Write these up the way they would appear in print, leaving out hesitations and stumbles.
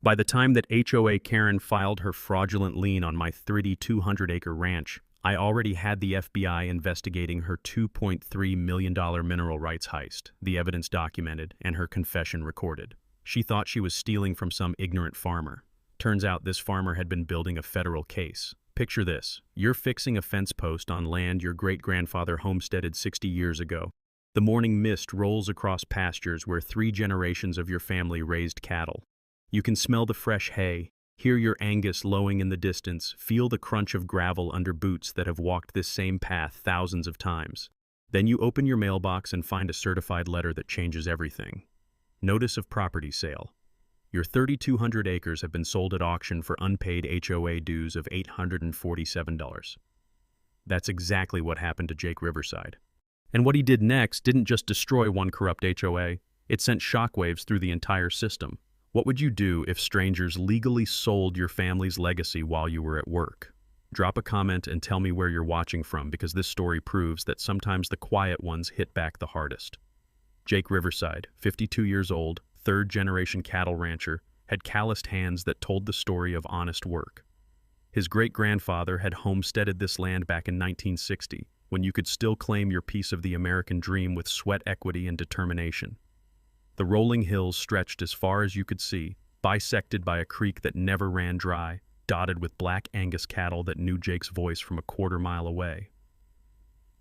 By the time that HOA Karen filed her fraudulent lien on my 3,200-acre ranch, I already had the FBI investigating her $2.3 million mineral rights heist, the evidence documented, and her confession recorded. She thought she was stealing from some ignorant farmer. Turns out this farmer had been building a federal case. Picture this. You're fixing a fence post on land your great-grandfather homesteaded 60 years ago. The morning mist rolls across pastures where 3 generations of your family raised cattle. You can smell the fresh hay, hear your Angus lowing in the distance, feel the crunch of gravel under boots that have walked this same path thousands of times. Then you open your mailbox and find a certified letter that changes everything. Notice of property sale. Your 3,200 acres have been sold at auction for unpaid HOA dues of $847. That's exactly what happened to Jake Riverside. And what he did next didn't just destroy one corrupt HOA, it sent shockwaves through the entire system. What would you do if strangers legally sold your family's legacy while you were at work? Drop a comment and tell me where you're watching from, because this story proves that sometimes the quiet ones hit back the hardest. Jake Riverside, 52 years old, third-generation cattle rancher, had calloused hands that told the story of honest work. His great-grandfather had homesteaded this land back in 1960, when you could still claim your piece of the American dream with sweat equity and determination. The rolling hills stretched as far as you could see, bisected by a creek that never ran dry, dotted with black Angus cattle that knew Jake's voice from a quarter-mile away.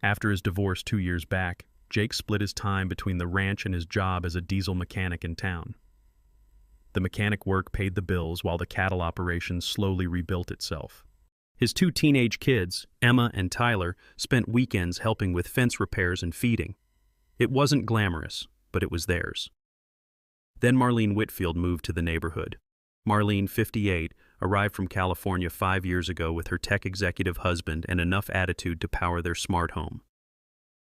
After his divorce 2 years back, Jake split his time between the ranch and his job as a diesel mechanic in town. The mechanic work paid the bills while the cattle operation slowly rebuilt itself. His 2 teenage kids, Emma and Tyler, spent weekends helping with fence repairs and feeding. It wasn't glamorous, but it was theirs. Then Marlene Whitfield moved to the neighborhood. Marlene, 58, arrived from California 5 years ago with her tech executive husband and enough attitude to power their smart home.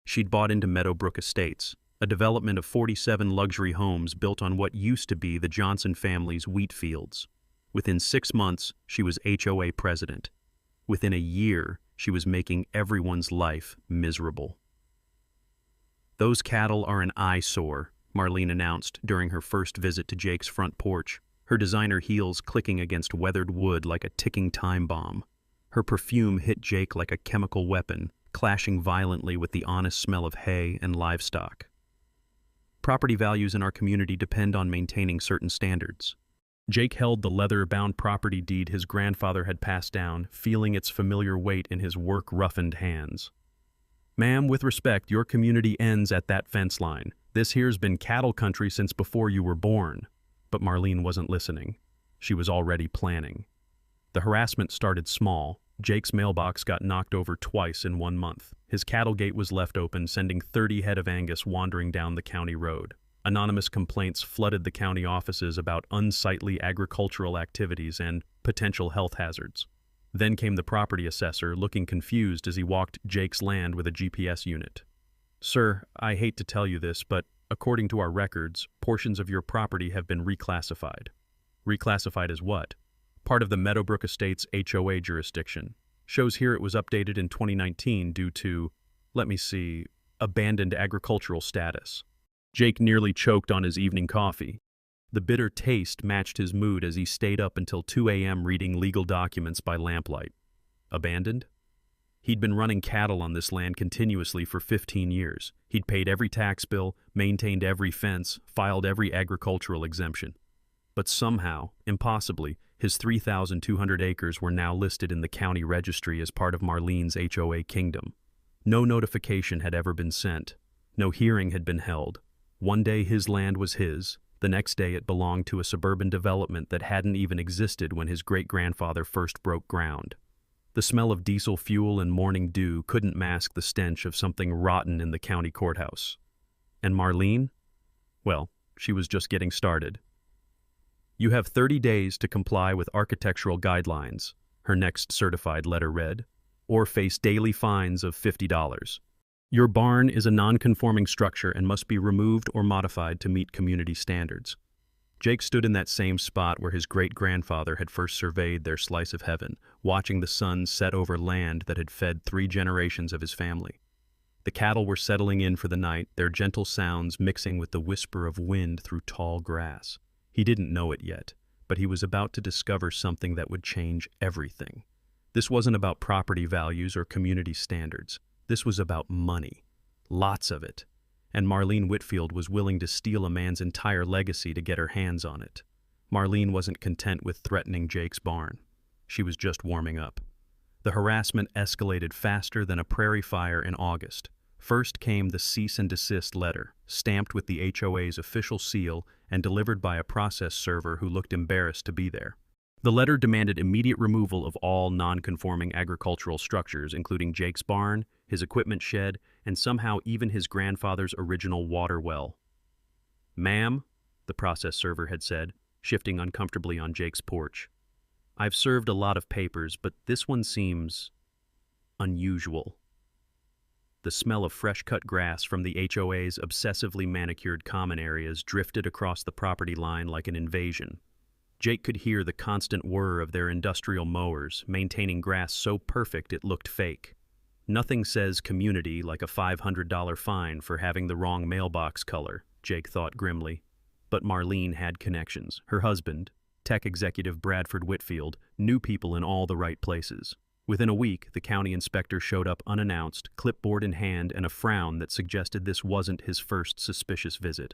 She'd bought into Meadowbrook Estates, a development of 47 luxury homes built on what used to be the Johnson family's wheat fields. Within 6 months, she was HOA president. Within a year, she was making everyone's life miserable. "Those cattle are an eyesore," Marlene announced during her first visit to Jake's front porch, her designer heels clicking against weathered wood like a ticking time bomb. Her perfume hit Jake like a chemical weapon, clashing violently with the honest smell of hay and livestock. Property values in our community depend on maintaining certain standards. Jake held the leather-bound property deed his grandfather had passed down, feeling its familiar weight in his work-roughened hands. "Ma'am, with respect, your community ends at that fence line. This here's been cattle country since before you were born." But Marlene wasn't listening. She was already planning. The harassment started small. Jake's mailbox got knocked over twice in 1 month. His cattle gate was left open, sending 30 head of Angus wandering down the county road. Anonymous complaints flooded the county offices about unsightly agricultural activities and potential health hazards. Then came the property assessor, looking confused as he walked Jake's land with a GPS unit. "Sir, I hate to tell you this, but according to our records, portions of your property have been reclassified." "Reclassified as what?" "Part of the Meadowbrook Estates HOA jurisdiction. Shows here it was updated in 2019 due to, let me see, abandoned agricultural status." Jake nearly choked on his evening coffee. The bitter taste matched his mood as he stayed up until 2 a.m. reading legal documents by lamplight. Abandoned? He'd been running cattle on this land continuously for 15 years. He'd paid every tax bill, maintained every fence, filed every agricultural exemption. But somehow, impossibly, his 3,200 acres were now listed in the county registry as part of Marlene's HOA kingdom. No notification had ever been sent. No hearing had been held. One day his land was his. The next day it belonged to a suburban development that hadn't even existed when his great-grandfather first broke ground. The smell of diesel fuel and morning dew couldn't mask the stench of something rotten in the county courthouse. And Marlene? Well, she was just getting started. "You have 30 days to comply with architectural guidelines," her next certified letter read, "or face daily fines of $50. Your barn is a non-conforming structure and must be removed or modified to meet community standards." Jake stood in that same spot where his great-grandfather had first surveyed their slice of heaven, watching the sun set over land that had fed 3 generations of his family. The cattle were settling in for the night, their gentle sounds mixing with the whisper of wind through tall grass. He didn't know it yet, but he was about to discover something that would change everything. This wasn't about property values or community standards. This was about money. Lots of it. And Marlene Whitfield was willing to steal a man's entire legacy to get her hands on it. Marlene wasn't content with threatening Jake's barn. She was just warming up. The harassment escalated faster than a prairie fire in August. First came the cease and desist letter, stamped with the HOA's official seal and delivered by a process server who looked embarrassed to be there. The letter demanded immediate removal of all non-conforming agricultural structures, including Jake's barn, his equipment shed, and somehow even his grandfather's original water well. "Ma'am," the process server had said, shifting uncomfortably on Jake's porch, "I've served a lot of papers, but this one seems unusual." The smell of fresh-cut grass from the HOA's obsessively manicured common areas drifted across the property line like an invasion. Jake could hear the constant whir of their industrial mowers, maintaining grass so perfect it looked fake. Nothing says community like a $500 fine for having the wrong mailbox color, Jake thought grimly. But Marlene had connections. Her husband, tech executive Bradford Whitfield, knew people in all the right places. Within a week, the county inspector showed up unannounced, clipboard in hand, and a frown that suggested this wasn't his first suspicious visit.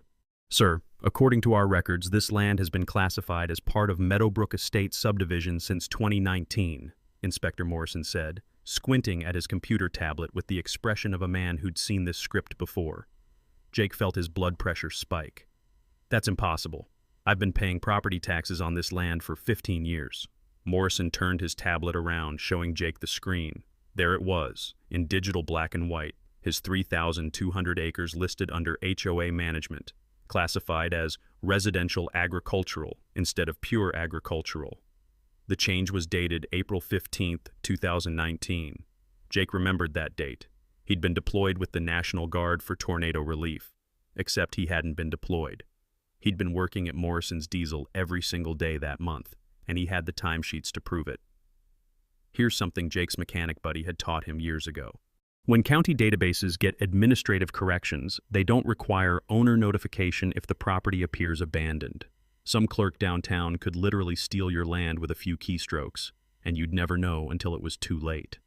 "Sir, according to our records, this land has been classified as part of Meadowbrook Estate subdivision since 2019, Inspector Morrison said, squinting at his computer tablet with the expression of a man who'd seen this script before. Jake felt his blood pressure spike. "That's impossible. I've been paying property taxes on this land for 15 years. Morrison turned his tablet around, showing Jake the screen. There it was, in digital black and white, his 3,200 acres listed under HOA management, classified as residential agricultural instead of pure agricultural. The change was dated April 15th, 2019. Jake remembered that date. He'd been deployed with the National Guard for tornado relief, except he hadn't been deployed. He'd been working at Morrison's Diesel every single day that month, and he had the timesheets to prove it. Here's something Jake's mechanic buddy had taught him years ago. When county databases get administrative corrections, they don't require owner notification if the property appears abandoned. Some clerk downtown could literally steal your land with a few keystrokes, and you'd never know until it was too late.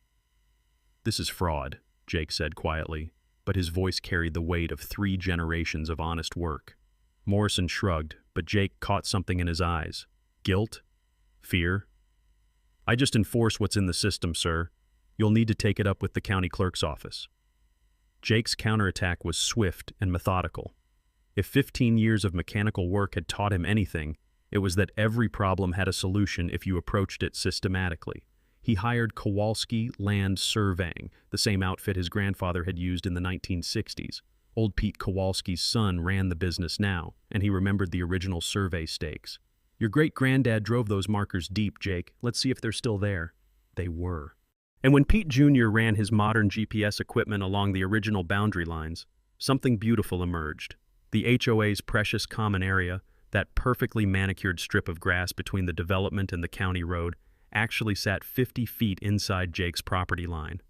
"This is fraud," Jake said quietly, but his voice carried the weight of 3 generations of honest work. Morrison shrugged, but Jake caught something in his eyes. Guilt? Fear? "I just enforce what's in the system, sir. You'll need to take it up with the county clerk's office." Jake's counterattack was swift and methodical. If 15 years of mechanical work had taught him anything, it was that every problem had a solution if you approached it systematically. He hired Kowalski Land Surveying, the same outfit his grandfather had used in the 1960s. Old Pete Kowalski's son ran the business now, and he remembered the original survey stakes. "Your great-granddad drove those markers deep, Jake. Let's see if they're still there." They were. And when Pete Jr. ran his modern GPS equipment along the original boundary lines, something beautiful emerged. The HOA's precious common area, that perfectly manicured strip of grass between the development and the county road, actually sat 50 feet inside Jake's property line.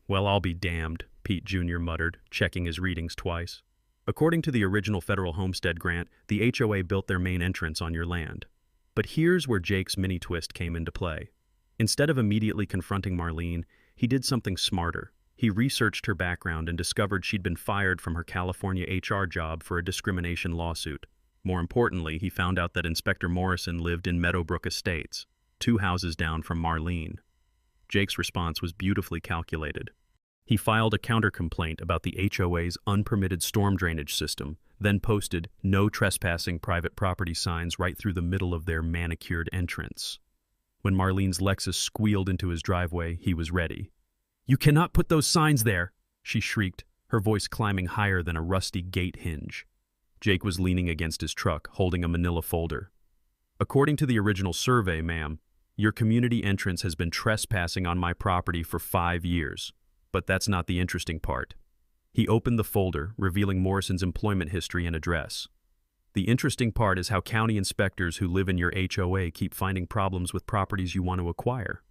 "Well, I'll be damned," Pete Jr. muttered, checking his readings twice. According to the original federal homestead grant, the HOA built their main entrance on your land. But here's where Jake's mini-twist came into play. Instead of immediately confronting Marlene, he did something smarter. He researched her background and discovered she'd been fired from her California HR job for a discrimination lawsuit. More importantly, he found out that Inspector Morrison lived in Meadowbrook Estates, 2 houses down from Marlene. Jake's response was beautifully calculated. He filed a counter-complaint about the HOA's unpermitted storm drainage system, then posted "No trespassing private property" signs right through the middle of their manicured entrance. When Marlene's Lexus squealed into his driveway, he was ready. "You cannot put those signs there!" she shrieked, her voice climbing higher than a rusty gate hinge. Jake was leaning against his truck, holding a manila folder. "According to the original survey, ma'am, your community entrance has been trespassing on my property for 5 years. But that's not the interesting part." He opened the folder, revealing Morrison's employment history and address. "The interesting part is how county inspectors who live in your HOA keep finding problems with properties you want to acquire."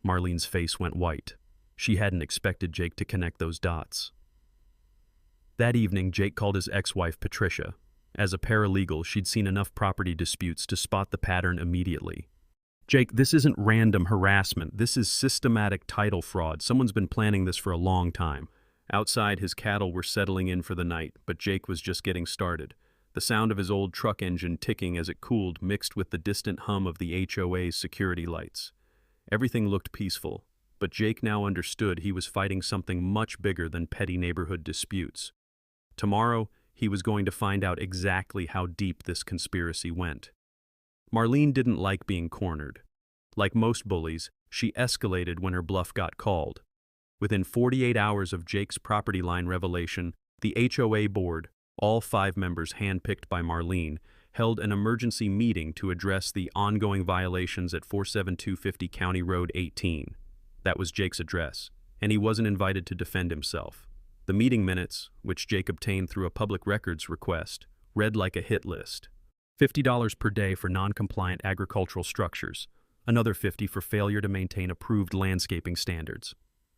Marlene's face went white. She hadn't expected Jake to connect those dots. That evening, Jake called his ex-wife Patricia, As a paralegal, she'd seen enough property disputes to spot the pattern immediately. Jake, this isn't random harassment. This is systematic title fraud. Someone's been planning this for a long time. Outside, his cattle were settling in for the night, but Jake was just getting started. The sound of his old truck engine ticking as it cooled mixed with the distant hum of the HOA's security lights. Everything looked peaceful, but Jake now understood he was fighting something much bigger than petty neighborhood disputes. Tomorrow, he was going to find out exactly how deep this conspiracy went. Marlene didn't like being cornered. Like most bullies, she escalated when her bluff got called. Within 48 hours of Jake's property line revelation, the HOA board, all 5 members handpicked by Marlene, held an emergency meeting to address the ongoing violations at 47250 County Road 18. That was Jake's address, and he wasn't invited to defend himself. The meeting minutes, which Jake obtained through a public records request, read like a hit list. $50 per day for non-compliant agricultural structures, another $50 for failure to maintain approved landscaping standards.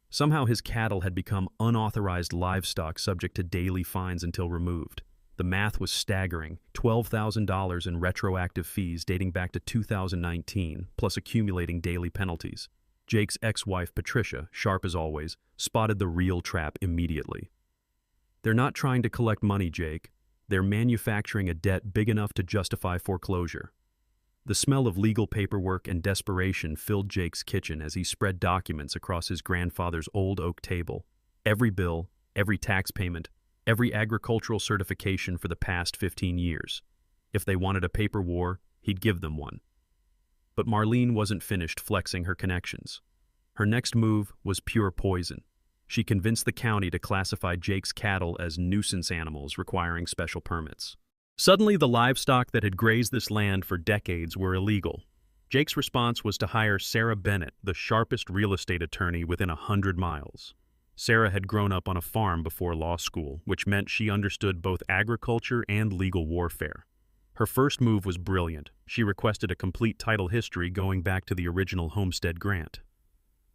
Somehow his cattle had become unauthorized livestock subject to daily fines until removed. The math was staggering, $12,000 in retroactive fees dating back to 2019, plus accumulating daily penalties. Jake's ex-wife, Patricia, sharp as always, spotted the real trap immediately. They're not trying to collect money, Jake. They're manufacturing a debt big enough to justify foreclosure. The smell of legal paperwork and desperation filled Jake's kitchen as he spread documents across his grandfather's old oak table. Every bill, every tax payment, every agricultural certification for the past 15 years. If they wanted a paper war, he'd give them one. But Marlene wasn't finished flexing her connections. Her next move was pure poison. She convinced the county to classify Jake's cattle as nuisance animals requiring special permits. Suddenly, the livestock that had grazed this land for decades were illegal. Jake's response was to hire Sarah Bennett, the sharpest real estate attorney within 100 miles. Sarah had grown up on a farm before law school, which meant she understood both agriculture and legal warfare. Her first move was brilliant. She requested a complete title history going back to the original homestead grant.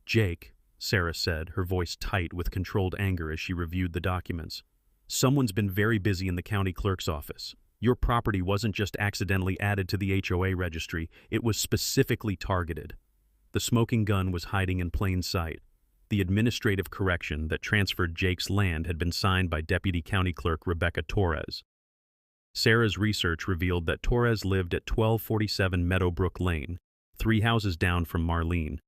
"Jake," Sarah said, her voice tight with controlled anger as she reviewed the documents, "someone's been very busy in the county clerk's office. Your property wasn't just accidentally added to the HOA registry, it was specifically targeted. The smoking gun was hiding in plain sight. The administrative correction that transferred Jake's land had been signed by Deputy County Clerk Rebecca Torres. Sarah's research revealed that Torres lived at 1247 Meadowbrook Lane, 3 houses down from Marlene.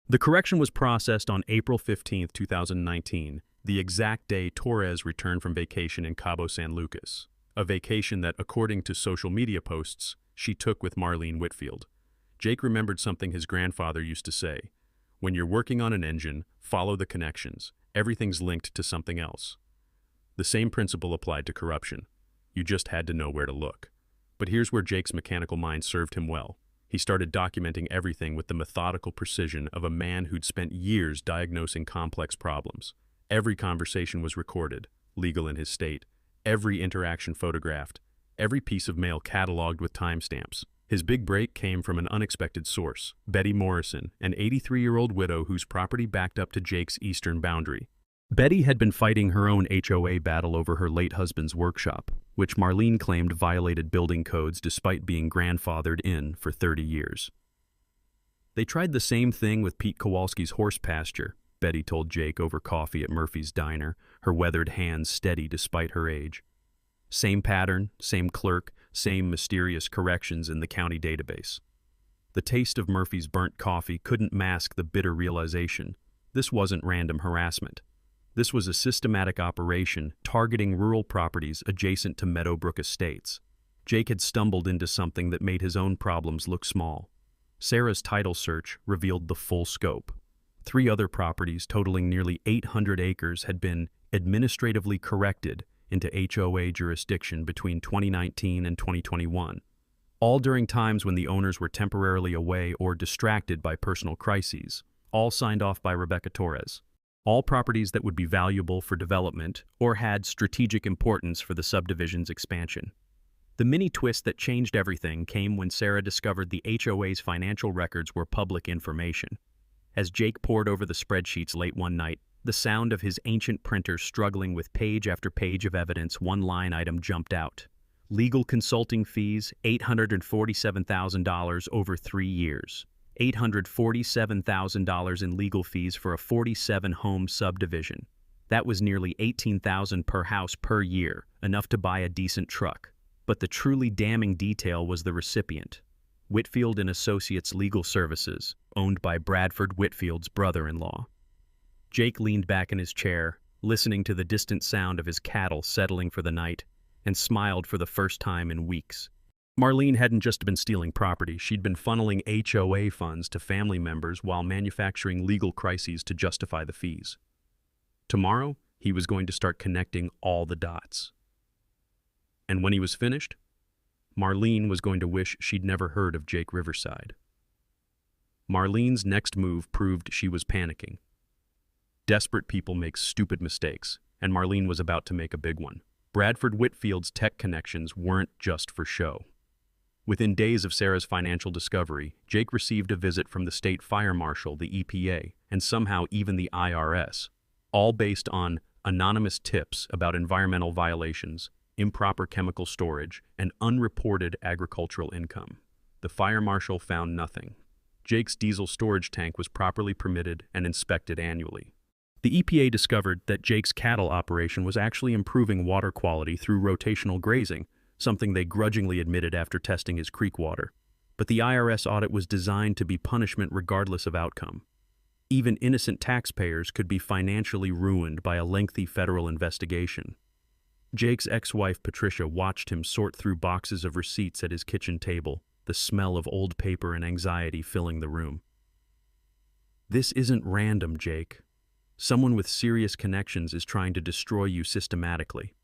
The correction was processed on April 15, 2019, the exact day Torres returned from vacation in Cabo San Lucas, a vacation that, according to social media posts, she took with Marlene Whitfield. Jake remembered something his grandfather used to say: "When you're working on an engine, follow the connections. Everything's linked to something else." The same principle applied to corruption. You just had to know where to look. But here's where Jake's mechanical mind served him well. He started documenting everything with the methodical precision of a man who'd spent years diagnosing complex problems. Every conversation was recorded, legal in his state, every interaction photographed, every piece of mail cataloged with timestamps. His big break came from an unexpected source: Betty Morrison, an 83-year-old widow whose property backed up to Jake's eastern boundary. Betty had been fighting her own HOA battle over her late husband's workshop, which Marlene claimed violated building codes despite being grandfathered in for 30 years. They tried the same thing with Pete Kowalski's horse pasture, Betty told Jake over coffee at Murphy's Diner, her weathered hands steady despite her age. Same pattern, same clerk, same mysterious corrections in the county database. The taste of Murphy's burnt coffee couldn't mask the bitter realization: this wasn't random harassment. This was a systematic operation targeting rural properties adjacent to Meadowbrook Estates. Jake had stumbled into something that made his own problems look small. Sarah's title search revealed the full scope. 3 other properties totaling nearly 800 acres had been administratively corrected into HOA jurisdiction between 2019 and 2021, all during times when the owners were temporarily away or distracted by personal crises, all signed off by Rebecca Torres. All properties that would be valuable for development or had strategic importance for the subdivision's expansion. The mini twist that changed everything came when Sarah discovered the HOA's financial records were public information. As Jake pored over the spreadsheets late one night, the sound of his ancient printer struggling with page after page of evidence, one line item jumped out: Legal consulting fees, $847,000 over 3 years. $847,000 in legal fees for a 47-home subdivision. That was nearly $18,000 per house per year, enough to buy a decent truck. But the truly damning detail was the recipient. Whitfield and Associates Legal Services, owned by Bradford Whitfield's brother-in-law. Jake leaned back in his chair, listening to the distant sound of his cattle settling for the night, and smiled for the first time in weeks. Marlene hadn't just been stealing property, she'd been funneling HOA funds to family members while manufacturing legal crises to justify the fees. Tomorrow, he was going to start connecting all the dots. And when he was finished, Marlene was going to wish she'd never heard of Jake Riverside. Marlene's next move proved she was panicking. Desperate people make stupid mistakes, and Marlene was about to make a big one. Bradford Whitfield's tech connections weren't just for show. Within days of Sarah's financial discovery, Jake received a visit from the state fire marshal, the EPA, and somehow even the IRS, all based on anonymous tips about environmental violations, improper chemical storage, and unreported agricultural income. The fire marshal found nothing. Jake's diesel storage tank was properly permitted and inspected annually. The EPA discovered that Jake's cattle operation was actually improving water quality through rotational grazing, something they grudgingly admitted after testing his creek water. But the IRS audit was designed to be punishment regardless of outcome. Even innocent taxpayers could be financially ruined by a lengthy federal investigation. Jake's ex-wife Patricia watched him sort through boxes of receipts at his kitchen table, the smell of old paper and anxiety filling the room. "This isn't random, Jake. Someone with serious connections is trying to destroy you systematically."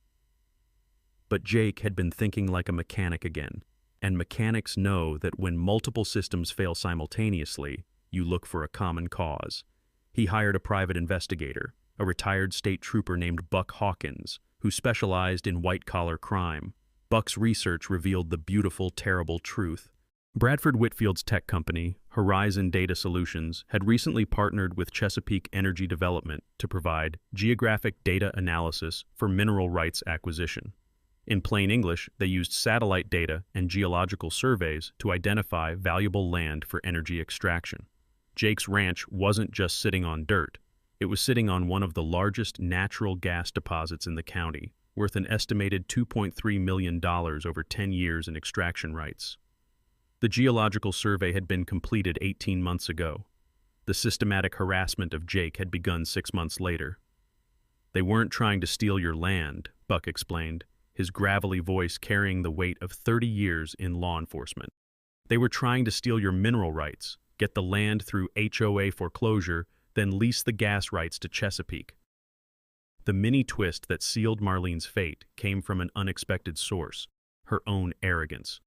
But Jake had been thinking like a mechanic again, and mechanics know that when multiple systems fail simultaneously, you look for a common cause. He hired a private investigator, a retired state trooper named Buck Hawkins, who specialized in white-collar crime. Buck's research revealed the beautiful, terrible truth. Bradford Whitfield's tech company, Horizon Data Solutions, had recently partnered with Chesapeake Energy Development to provide geographic data analysis for mineral rights acquisition. In plain English, they used satellite data and geological surveys to identify valuable land for energy extraction. Jake's ranch wasn't just sitting on dirt. It was sitting on one of the largest natural gas deposits in the county, worth an estimated $2.3 million over 10 years in extraction rights. The geological survey had been completed 18 months ago. The systematic harassment of Jake had begun 6 months later. "They weren't trying to steal your land," Buck explained, his gravelly voice carrying the weight of 30 years in law enforcement. "They were trying to steal your mineral rights, get the land through HOA foreclosure, then lease the gas rights to Chesapeake." The mini twist that sealed Marlene's fate came from an unexpected source: her own arrogance.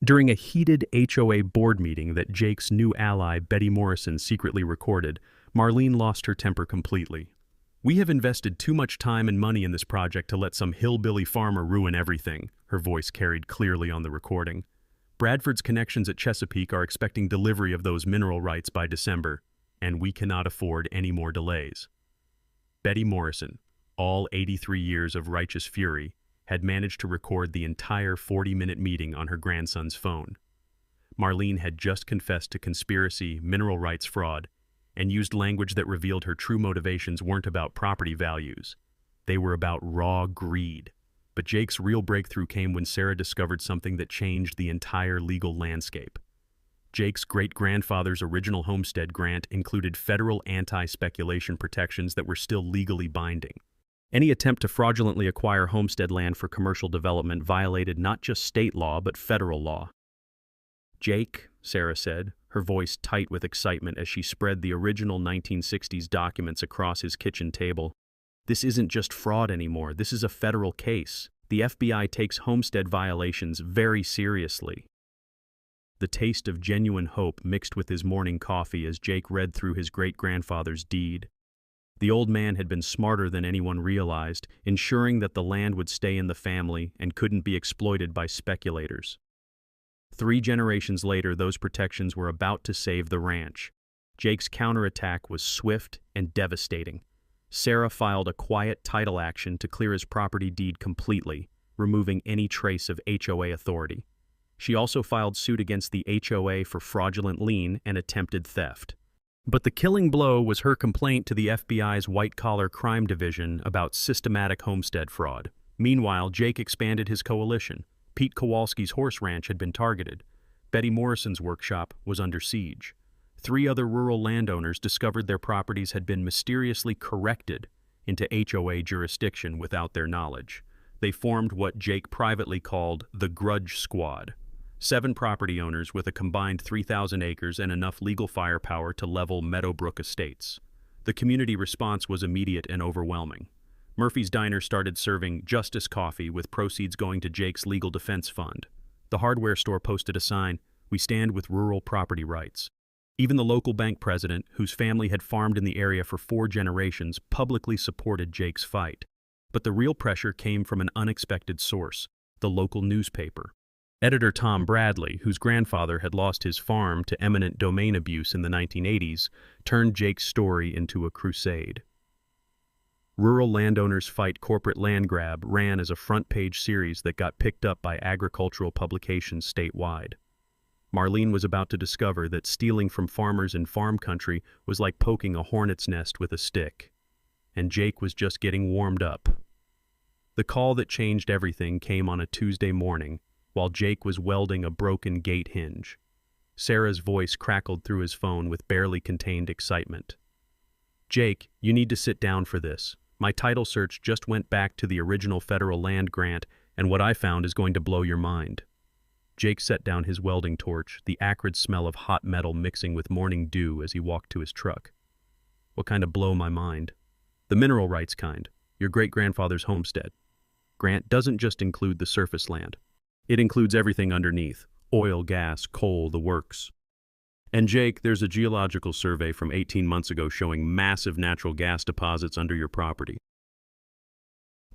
During a heated HOA board meeting that Jake's new ally Betty Morrison secretly recorded, Marlene lost her temper completely. "We have invested too much time and money in this project to let some hillbilly farmer ruin everything," her voice carried clearly on the recording. "Bradford's connections at Chesapeake are expecting delivery of those mineral rights by December, and we cannot afford any more delays." Betty Morrison, all 83 years of righteous fury, had managed to record the entire 40-minute meeting on her grandson's phone. Marlene had just confessed to conspiracy, mineral rights fraud, and used language that revealed her true motivations weren't about property values. They were about raw greed. But Jake's real breakthrough came when Sarah discovered something that changed the entire legal landscape. Jake's great-grandfather's original homestead grant included federal anti-speculation protections that were still legally binding. Any attempt to fraudulently acquire homestead land for commercial development violated not just state law but federal law. "Jake," Sarah said, her voice tight with excitement as she spread the original 1960s documents across his kitchen table, "this isn't just fraud anymore, this is a federal case. The FBI takes homestead violations very seriously." The taste of genuine hope mixed with his morning coffee as Jake read through his great-grandfather's deed. The old man had been smarter than anyone realized, ensuring that the land would stay in the family and couldn't be exploited by speculators. 3 generations later, those protections were about to save the ranch. Jake's counterattack was swift and devastating. Sarah filed a quiet title action to clear his property deed completely, removing any trace of HOA authority. She also filed suit against the HOA for fraudulent lien and attempted theft. But the killing blow was her complaint to the FBI's white-collar crime division about systematic homestead fraud. Meanwhile, Jake expanded his coalition. Pete Kowalski's horse ranch had been targeted. Betty Morrison's workshop was under siege. 3 other rural landowners discovered their properties had been mysteriously corrected into HOA jurisdiction without their knowledge. They formed what Jake privately called the Grudge Squad. 7 property owners with a combined 3,000 acres and enough legal firepower to level Meadowbrook estates. The community response was immediate and overwhelming. Murphy's Diner started serving Justice Coffee with proceeds going to Jake's legal defense fund. The hardware store posted a sign, "We stand with rural property rights." Even the local bank president, whose family had farmed in the area for 4 generations, publicly supported Jake's fight. But the real pressure came from an unexpected source, the local newspaper. Editor Tom Bradley, whose grandfather had lost his farm to eminent domain abuse in the 1980s, turned Jake's story into a crusade. Rural Landowners Fight Corporate Land Grab ran as a front-page series that got picked up by agricultural publications statewide. Marlene was about to discover that stealing from farmers in farm country was like poking a hornet's nest with a stick. And Jake was just getting warmed up. The call that changed everything came on a Tuesday morning, while Jake was welding a broken gate hinge. Sarah's voice crackled through his phone with barely contained excitement. "Jake, you need to sit down for this. My title search just went back to the original federal land grant, and what I found is going to blow your mind." Jake set down his welding torch, the acrid smell of hot metal mixing with morning dew as he walked to his truck. "What kind of blow my mind?" "The mineral rights kind. Your great-grandfather's homestead. Grant doesn't just include the surface land. It includes everything underneath. Oil, gas, coal, the works. And Jake, there's a geological survey from 18 months ago showing massive natural gas deposits under your property."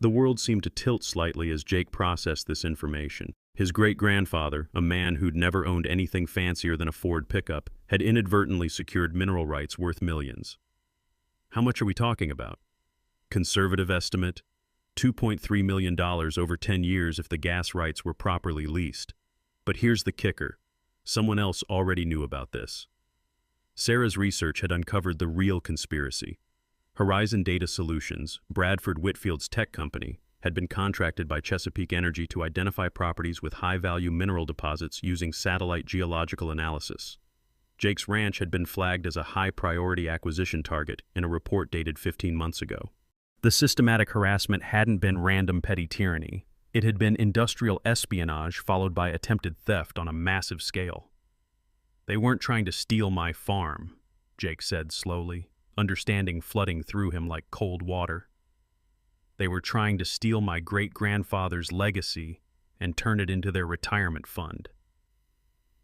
The world seemed to tilt slightly as Jake processed this information. His great-grandfather, a man who'd never owned anything fancier than a Ford pickup, had inadvertently secured mineral rights worth millions. How much are we talking about? Conservative estimate, $2.3 million over 10 years if the gas rights were properly leased. But here's the kicker. Someone else already knew about this. Sarah's research had uncovered the real conspiracy. Horizon Data Solutions, Bradford Whitfield's tech company, had been contracted by Chesapeake Energy to identify properties with high-value mineral deposits using satellite geological analysis. Jake's ranch had been flagged as a high-priority acquisition target in a report dated 15 months ago. The systematic harassment hadn't been random petty tyranny. It had been industrial espionage followed by attempted theft on a massive scale. "They weren't trying to steal my farm," Jake said slowly, understanding flooding through him like cold water. "They were trying to steal my great-grandfather's legacy and turn it into their retirement fund."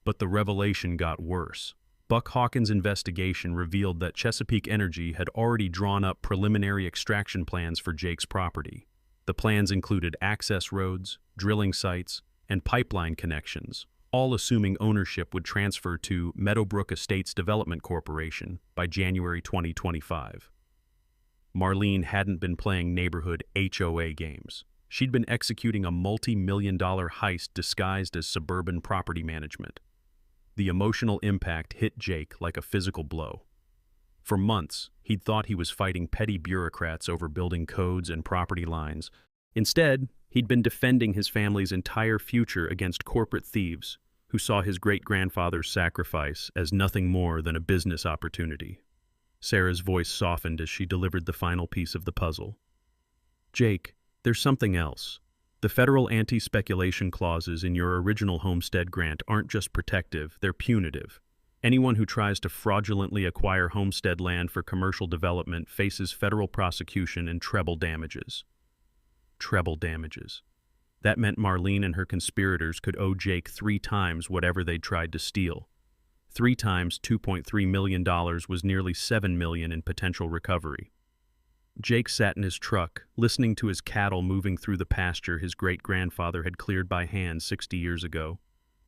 But the revelation got worse. Buck Hawkins' investigation revealed that Chesapeake Energy had already drawn up preliminary extraction plans for Jake's property. The plans included access roads, drilling sites, and pipeline connections, all assuming ownership would transfer to Meadowbrook Estates Development Corporation by January 2025. Marlene hadn't been playing neighborhood HOA games. She'd been executing a multi-million-dollar heist disguised as suburban property management. The emotional impact hit Jake like a physical blow. For months, he'd thought he was fighting petty bureaucrats over building codes and property lines. Instead, he'd been defending his family's entire future against corporate thieves who saw his great-grandfather's sacrifice as nothing more than a business opportunity. Sarah's voice softened as she delivered the final piece of the puzzle. "Jake, there's something else. The federal anti-speculation clauses in your original homestead grant aren't just protective, they're punitive. Anyone who tries to fraudulently acquire homestead land for commercial development faces federal prosecution and treble damages." Treble damages. That meant Marlene and her conspirators could owe Jake 3 times whatever they'd tried to steal. 3 times $2.3 million was nearly $7 million in potential recovery. Jake sat in his truck, listening to his cattle moving through the pasture his great-grandfather had cleared by hand 60 years ago.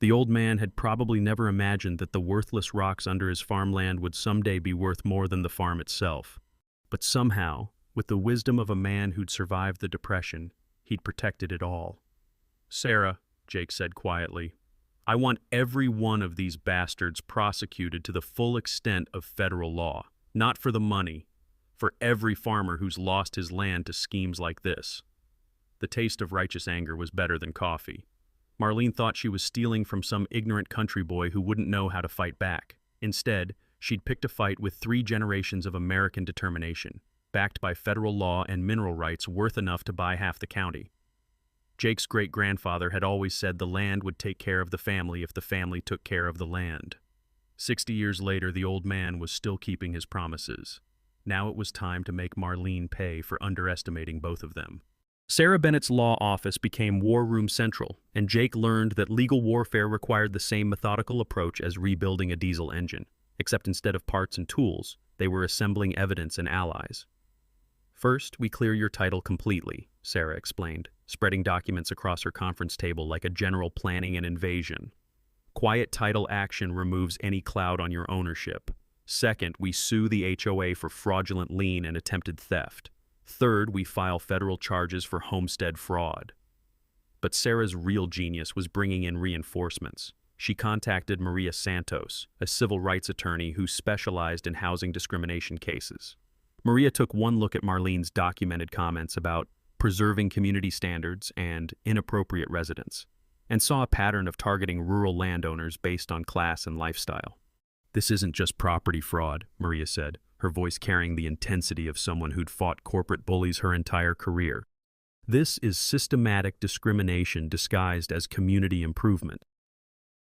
The old man had probably never imagined that the worthless rocks under his farmland would someday be worth more than the farm itself. But somehow, with the wisdom of a man who'd survived the Depression, he'd protected it all. Sarah, Jake said quietly, I want every one of these bastards prosecuted to the full extent of federal law. Not for the money, for every farmer who's lost his land to schemes like this. The taste of righteous anger was better than coffee. Marlene thought she was stealing from some ignorant country boy who wouldn't know how to fight back. Instead, she'd picked a fight with 3 generations of American determination, backed by federal law and mineral rights worth enough to buy half the county. Jake's great-grandfather had always said the land would take care of the family if the family took care of the land. 60 years later, the old man was still keeping his promises. Now it was time to make Marlene pay for underestimating both of them. Sarah Bennett's law office became War Room Central, and Jake learned that legal warfare required the same methodical approach as rebuilding a diesel engine, except instead of parts and tools, they were assembling evidence and allies. First, we clear your title completely, Sarah explained, spreading documents across her conference table like a general planning an invasion. Quiet title action removes any cloud on your ownership. Second, we sue the HOA for fraudulent lien and attempted theft. Third, we file federal charges for homestead fraud. But Sarah's real genius was bringing in reinforcements. She contacted Maria Santos, a civil rights attorney who specialized in housing discrimination cases. Maria took one look at Marlene's documented comments about preserving community standards and inappropriate residence, and saw a pattern of targeting rural landowners based on class and lifestyle. This isn't just property fraud, Maria said, her voice carrying the intensity of someone who'd fought corporate bullies her entire career. This is systematic discrimination disguised as community improvement.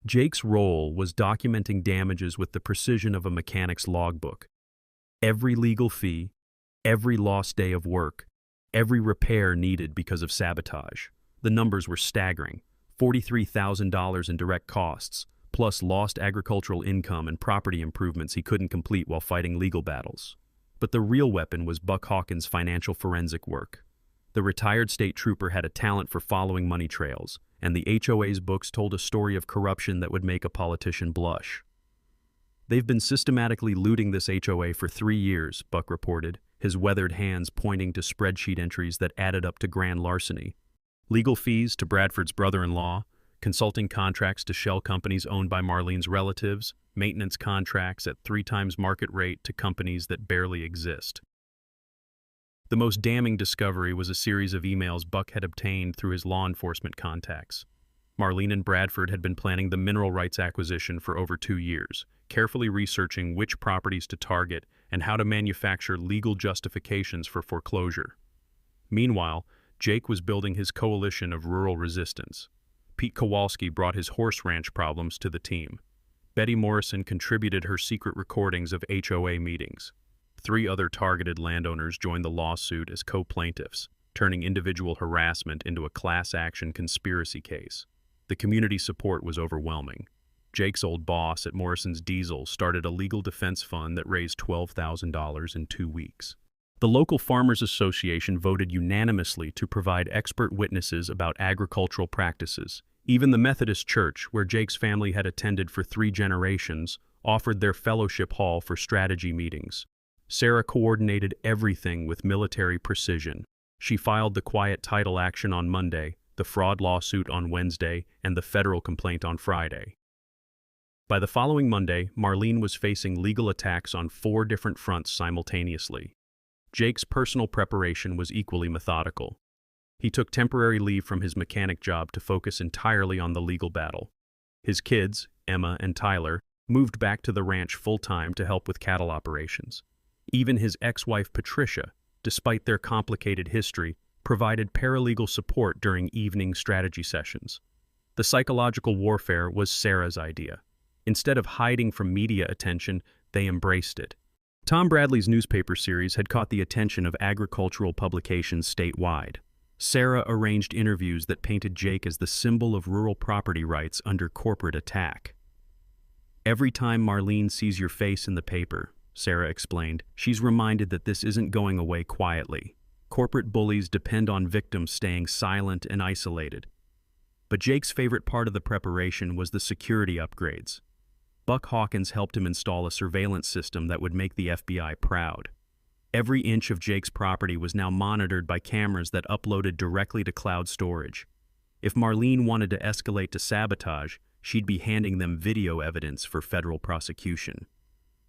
Jake's role was documenting damages with the precision of a mechanic's logbook. Every legal fee, every lost day of work, every repair needed because of sabotage. The numbers were staggering. $43,000 in direct costs, plus lost agricultural income and property improvements he couldn't complete while fighting legal battles. But the real weapon was Buck Hawkins' financial forensic work. The retired state trooper had a talent for following money trails, and the HOA's books told a story of corruption that would make a politician blush. They've been systematically looting this HOA for 3 years, Buck reported, his weathered hands pointing to spreadsheet entries that added up to grand larceny. Legal fees to Bradford's brother-in-law, consulting contracts to shell companies owned by Marlene's relatives, maintenance contracts at 3 times market rate to companies that barely exist. The most damning discovery was a series of emails Buck had obtained through his law enforcement contacts. Marlene and Bradford had been planning the mineral rights acquisition for over 2 years, carefully researching which properties to target and how to manufacture legal justifications for foreclosure. Meanwhile, Jake was building his coalition of rural resistance. Pete Kowalski brought his horse ranch problems to the team. Betty Morrison contributed her secret recordings of HOA meetings. 3 other targeted landowners joined the lawsuit as co-plaintiffs, turning individual harassment into a class-action conspiracy case. The community support was overwhelming. Jake's old boss at Morrison's Diesel started a legal defense fund that raised $12,000 in 2 weeks. The local Farmers Association voted unanimously to provide expert witnesses about agricultural practices. Even the Methodist Church, where Jake's family had attended for 3 generations, offered their fellowship hall for strategy meetings. Sarah coordinated everything with military precision. She filed the quiet title action on Monday, the fraud lawsuit on Wednesday, and the federal complaint on Friday. By the following Monday, Marlene was facing legal attacks on 4 different fronts simultaneously. Jake's personal preparation was equally methodical. He took temporary leave from his mechanic job to focus entirely on the legal battle. His kids, Emma and Tyler, moved back to the ranch full-time to help with cattle operations. Even his ex-wife Patricia, despite their complicated history, provided paralegal support during evening strategy sessions. The psychological warfare was Sarah's idea. Instead of hiding from media attention, they embraced it. Tom Bradley's newspaper series had caught the attention of agricultural publications statewide. Sarah arranged interviews that painted Jake as the symbol of rural property rights under corporate attack. Every time Marlene sees your face in the paper, Sarah explained, she's reminded that this isn't going away quietly. Corporate bullies depend on victims staying silent and isolated. But Jake's favorite part of the preparation was the security upgrades. Buck Hawkins helped him install a surveillance system that would make the FBI proud. Every inch of Jake's property was now monitored by cameras that uploaded directly to cloud storage. If Marlene wanted to escalate to sabotage, she'd be handing them video evidence for federal prosecution.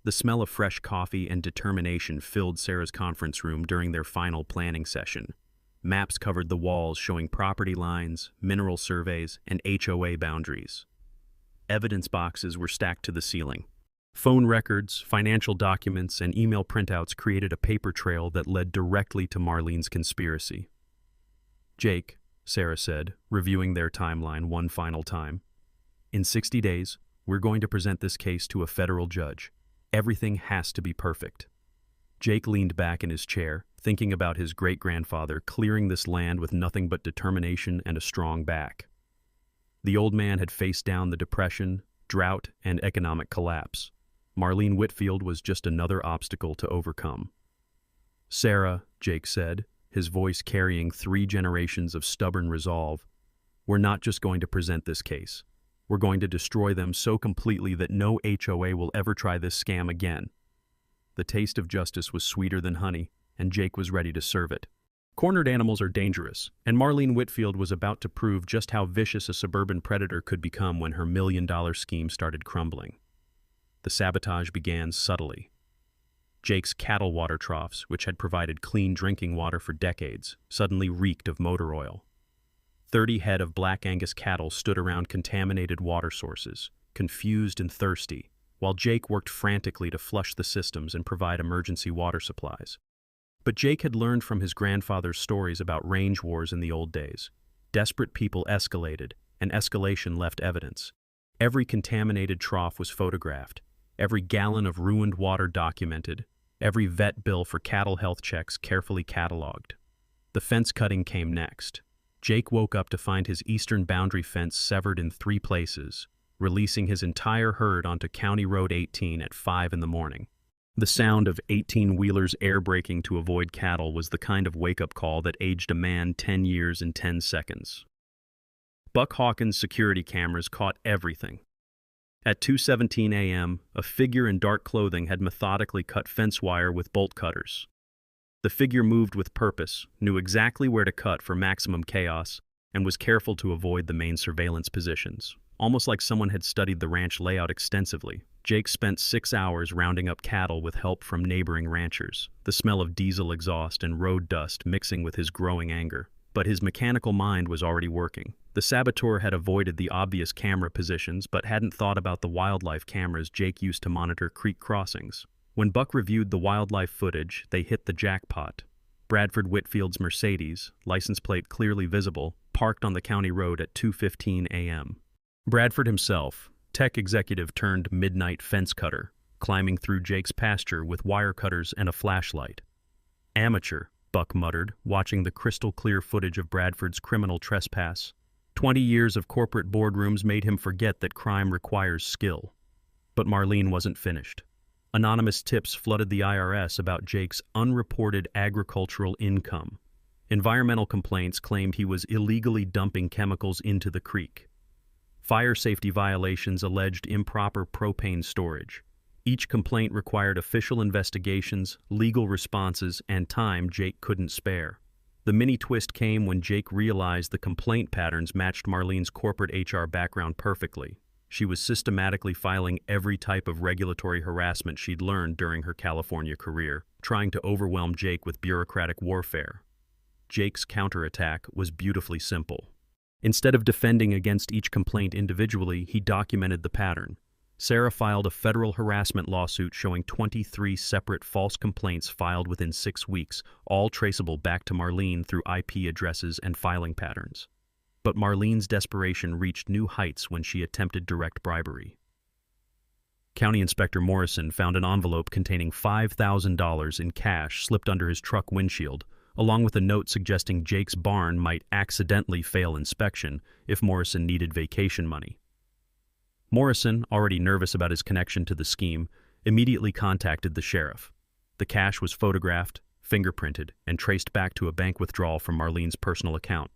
The smell of fresh coffee and determination filled Sarah's conference room during their final planning session. Maps covered the walls showing property lines, mineral surveys, and HOA boundaries. Evidence boxes were stacked to the ceiling. Phone records, financial documents, and email printouts created a paper trail that led directly to Marlene's conspiracy. "Jake," Sarah said, reviewing their timeline one final time, "in 60 days, we're going to present this case to a federal judge. Everything has to be perfect." Jake leaned back in his chair, thinking about his great-grandfather clearing this land with nothing but determination and a strong back. The old man had faced down the depression, drought, and economic collapse. Marlene Whitfield was just another obstacle to overcome. "Sarah," Jake said, his voice carrying 3 generations of stubborn resolve, "we're not just going to present this case. We're going to destroy them so completely that no HOA will ever try this scam again." The taste of justice was sweeter than honey, and Jake was ready to serve it. Cornered animals are dangerous, and Marlene Whitfield was about to prove just how vicious a suburban predator could become when her $1 million scheme started crumbling. The sabotage began subtly. Jake's cattle water troughs, which had provided clean drinking water for decades, suddenly reeked of motor oil. 30 head of Black Angus cattle stood around contaminated water sources, confused and thirsty, while Jake worked frantically to flush the systems and provide emergency water supplies. But Jake had learned from his grandfather's stories about range wars in the old days. Desperate people escalated, and escalation left evidence. Every contaminated trough was photographed, every gallon of ruined water documented, every vet bill for cattle health checks carefully cataloged. The fence cutting came next. Jake woke up to find his eastern boundary fence severed in 3 places, releasing his entire herd onto County Road 18 at 5 in the morning. The sound of 18-wheelers air braking to avoid cattle was the kind of wake-up call that aged a man 10 years in 10 seconds. Buck Hawkins' security cameras caught everything. At 2:17 a.m., a figure in dark clothing had methodically cut fence wire with bolt cutters. The figure moved with purpose, knew exactly where to cut for maximum chaos, and was careful to avoid the main surveillance positions. Almost like someone had studied the ranch layout extensively, Jake spent 6 hours rounding up cattle with help from neighboring ranchers, the smell of diesel exhaust and road dust mixing with his growing anger. But his mechanical mind was already working. The saboteur had avoided the obvious camera positions but hadn't thought about the wildlife cameras Jake used to monitor creek crossings. When Buck reviewed the wildlife footage, they hit the jackpot. Bradford Whitfield's Mercedes, license plate clearly visible, parked on the county road at 2:15 a.m. Bradford himself, tech executive turned midnight fence cutter, climbing through Jake's pasture with wire cutters and a flashlight. "Amateur," Buck muttered, watching the crystal-clear footage of Bradford's criminal trespass. 20 years of corporate boardrooms made him forget that crime requires skill. But Marlene wasn't finished. Anonymous tips flooded the IRS about Jake's unreported agricultural income. Environmental complaints claimed he was illegally dumping chemicals into the creek. Fire safety violations alleged improper propane storage. Each complaint required official investigations, legal responses, and time Jake couldn't spare. The mini-twist came when Jake realized the complaint patterns matched Marlene's corporate HR background perfectly. She was systematically filing every type of regulatory harassment she'd learned during her California career, trying to overwhelm Jake with bureaucratic warfare. Jake's counterattack was beautifully simple. Instead of defending against each complaint individually, he documented the pattern. Sarah filed a federal harassment lawsuit showing 23 separate false complaints filed within 6 weeks, all traceable back to Marlene through IP addresses and filing patterns. But Marlene's desperation reached new heights when she attempted direct bribery. County Inspector Morrison found an envelope containing $5,000 in cash slipped under his truck windshield, along with a note suggesting Jake's barn might accidentally fail inspection if Morrison needed vacation money. Morrison, already nervous about his connection to the scheme, immediately contacted the sheriff. The cash was photographed, fingerprinted, and traced back to a bank withdrawal from Marlene's personal account.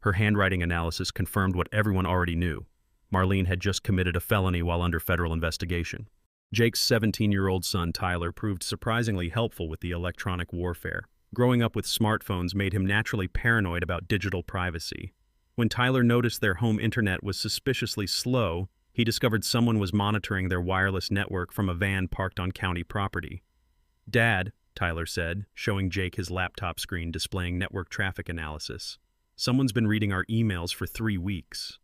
Her handwriting analysis confirmed what everyone already knew. Marlene had just committed a felony while under federal investigation. Jake's 17-year-old son, Tyler, proved surprisingly helpful with the electronic warfare. Growing up with smartphones made him naturally paranoid about digital privacy. When Tyler noticed their home internet was suspiciously slow, he discovered someone was monitoring their wireless network from a van parked on county property. "Dad," Tyler said, showing Jake his laptop screen displaying network traffic analysis. "Someone's been reading our emails for 3 weeks."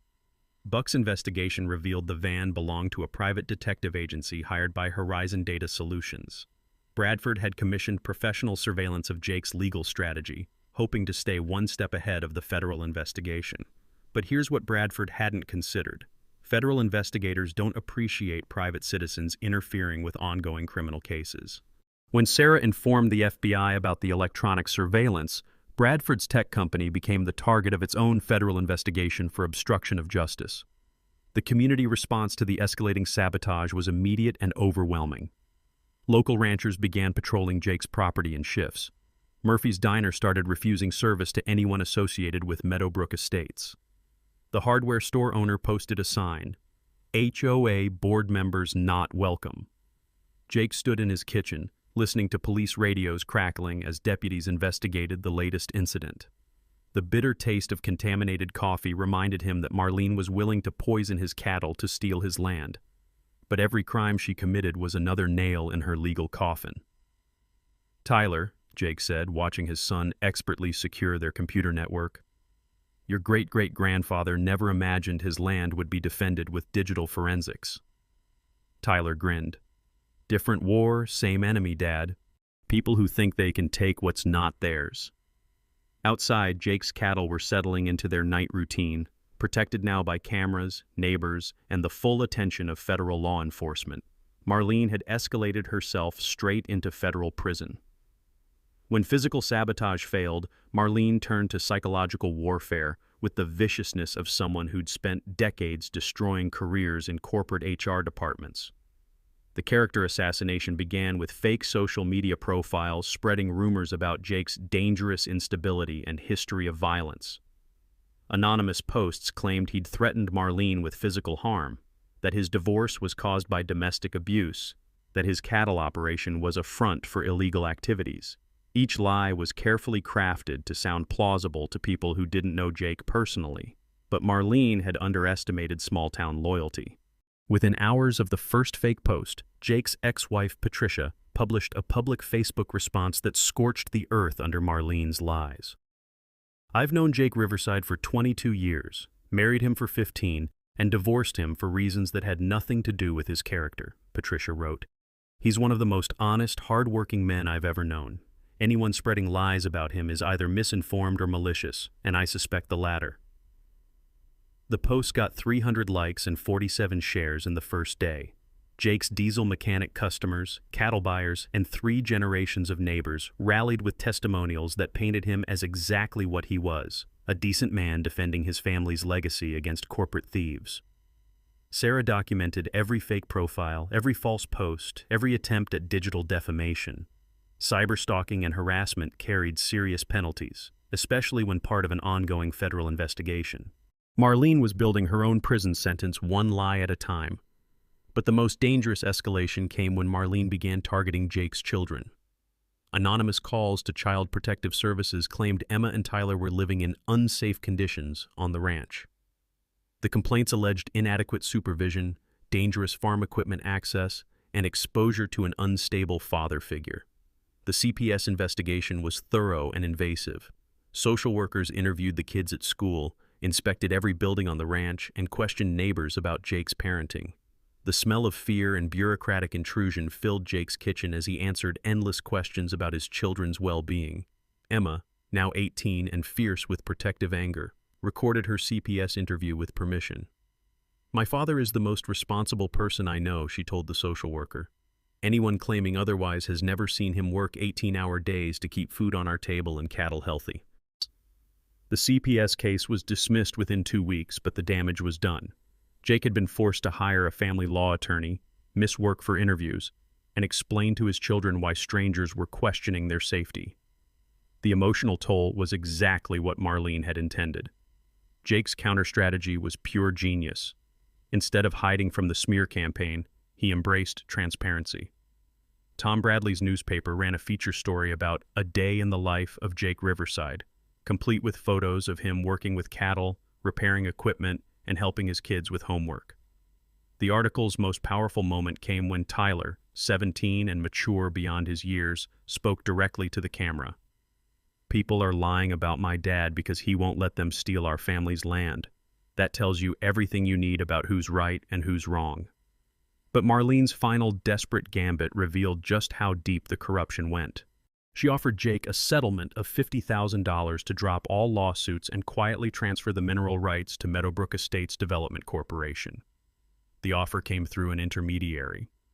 Buck's investigation revealed the van belonged to a private detective agency hired by Horizon Data Solutions. Bradford had commissioned professional surveillance of Jake's legal strategy, hoping to stay one step ahead of the federal investigation. But here's what Bradford hadn't considered. Federal investigators don't appreciate private citizens interfering with ongoing criminal cases. When Sarah informed the FBI about the electronic surveillance, Bradford's tech company became the target of its own federal investigation for obstruction of justice. The community response to the escalating sabotage was immediate and overwhelming. Local ranchers began patrolling Jake's property in shifts. Murphy's Diner started refusing service to anyone associated with Meadowbrook Estates. The hardware store owner posted a sign, "HOA board members not welcome." Jake stood in his kitchen, listening to police radios crackling as deputies investigated the latest incident. The bitter taste of contaminated coffee reminded him that Marlene was willing to poison his cattle to steal his land. But every crime she committed was another nail in her legal coffin. "Tyler," Jake said, watching his son expertly secure their computer network, "your great-great-grandfather never imagined his land would be defended with digital forensics." Tyler grinned. "Different war, same enemy, Dad. People who think they can take what's not theirs." Outside, Jake's cattle were settling into their night routine, protected now by cameras, neighbors, and the full attention of federal law enforcement. Marlene had escalated herself straight into federal prison. When physical sabotage failed, Marlene turned to psychological warfare with the viciousness of someone who'd spent decades destroying careers in corporate HR departments. The character assassination began with fake social media profiles spreading rumors about Jake's dangerous instability and history of violence. Anonymous posts claimed he'd threatened Marlene with physical harm, that his divorce was caused by domestic abuse, that his cattle operation was a front for illegal activities. Each lie was carefully crafted to sound plausible to people who didn't know Jake personally, but Marlene had underestimated small-town loyalty. Within hours of the first fake post, Jake's ex-wife Patricia published a public Facebook response that scorched the earth under Marlene's lies. "I've known Jake Riverside for 22 years, married him for 15, and divorced him for reasons that had nothing to do with his character," Patricia wrote. "He's one of the most honest, hard-working men I've ever known. Anyone spreading lies about him is either misinformed or malicious, and I suspect the latter." The post got 300 likes and 47 shares in the first day. Jake's diesel mechanic customers, cattle buyers, and 3 generations of neighbors rallied with testimonials that painted him as exactly what he was, a decent man defending his family's legacy against corporate thieves. Sarah documented every fake profile, every false post, every attempt at digital defamation. Cyberstalking and harassment carried serious penalties, especially when part of an ongoing federal investigation. Marlene was building her own prison sentence one lie at a time. But the most dangerous escalation came when Marlene began targeting Jake's children. Anonymous calls to Child Protective Services claimed Emma and Tyler were living in unsafe conditions on the ranch. The complaints alleged inadequate supervision, dangerous farm equipment access, and exposure to an unstable father figure. The CPS investigation was thorough and invasive. Social workers interviewed the kids at school, inspected every building on the ranch, and questioned neighbors about Jake's parenting. The smell of fear and bureaucratic intrusion filled Jake's kitchen as he answered endless questions about his children's well-being. Emma, now 18 and fierce with protective anger, recorded her CPS interview with permission. "My father is the most responsible person I know," she told the social worker. "Anyone claiming otherwise has never seen him work 18-hour days to keep food on our table and cattle healthy." The CPS case was dismissed within 2 weeks, but the damage was done. Jake had been forced to hire a family law attorney, miss work for interviews, and explain to his children why strangers were questioning their safety. The emotional toll was exactly what Marlene had intended. Jake's counter-strategy was pure genius. Instead of hiding from the smear campaign, he embraced transparency. Tom Bradley's newspaper ran a feature story about a day in the life of Jake Riverside, complete with photos of him working with cattle, repairing equipment, and helping his kids with homework. The article's most powerful moment came when Tyler, 17 and mature beyond his years, spoke directly to the camera. "People are lying about my dad because he won't let them steal our family's land. That tells you everything you need about who's right and who's wrong." But Marlene's final desperate gambit revealed just how deep the corruption went. She offered Jake a settlement of $50,000 to drop all lawsuits and quietly transfer the mineral rights to Meadowbrook Estates Development Corporation. The offer came through an intermediary,